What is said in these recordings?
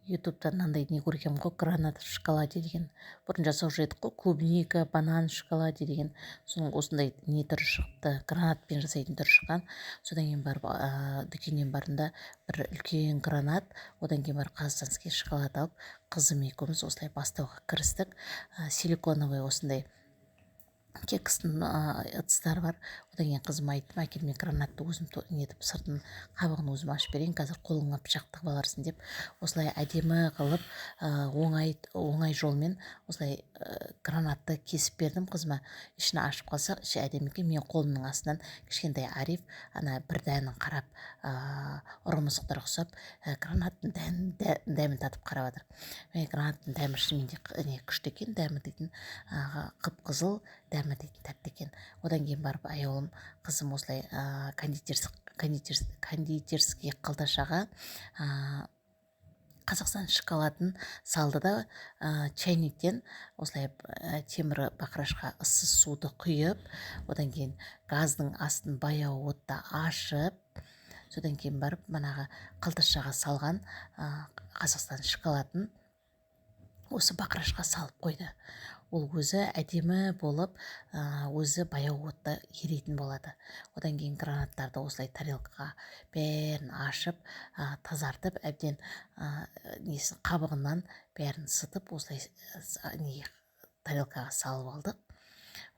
ютубтан мынандай не көргенмін ғой, гранат в шоколаде деген. Бұрын жасаушы едік қой, клубника, банан в шоколаде деген. Соның осындай не түрі шықты, гранатпен жасайтын түрі шыққан. Содан кейін барып дүкеннен бардым да бір үлкен гранат, одан кейін барып казахстанский шоколад алып, қызым екеуміз осылай бастауға кірістік. Силиконовый осындай кекстің ыдыстары бар. Одан кейін қызыма айттым, әкел мен гранатты өзім нетіп сыртын қабығын өзім ашып берейін, қазір қолыңа пышақ тығып аларсың деп, осылай әдемі қылып оңай жолмен осылай гранатты кесіп бердім қызыма. Ішін ашып қалса, іші әдемі екен. Мен қолымның астынан кішкентай Ариф ана бір дәмін қарап, ұры мысықтарға ұқсап, гранаттың дәмін татып қарап жатыр. Гранаттың дәмі шынымен де күшті екен, дәмі дейтін қып-қызыл, дәмі дейтін тәтті екен. Одан кейін барып аяулым қызым осылай кондитерский қалташаға Қазақстан шоколадын салды да чайниктен осылай темір бақырашқа ыссыз суды құйып, одан кейін газдың астын баяу отта ашып, содан кейін барып манағы қалташаға салған Қазақстан шоколадын осы бақырашқа салып қойды. Ол өзі әдемі болып, өзі баяу отта еритін болады. Одан кейін гранаттарды осылай тарелкаға бәрін ашып, тазартып, әбден несін қабығынан бәрін сытып, осылай тарелкаға салып алдық.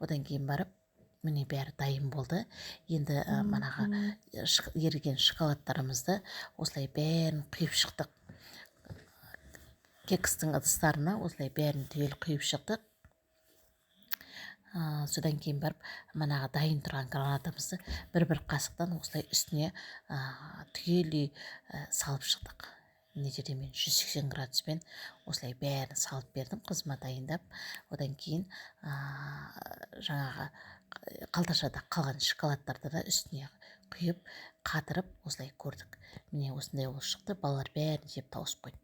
Одан кейін барып, міне бәрі дайын болды. Енді манағы еріген шоколадтарымызды осылай бәрін құйып шықтық. Кекстің ыдыстарына осылай бәрін түгел құйып шықтық. Содан кейін барып манағы дайын тұрған гранатымызды бір қасықтан осылай үстіне түгелдей салып шықтық. Мына жерде мен 180 градуспен осылай бәрін салып бердім қызыма дайындап. Одан кейін жаңағы қалташада қалған шоколадтарды да үстіне құйып қатырып осылай көрдік. Міне осындай болып шықты. Балалар бәрін жеп тауысып қойды.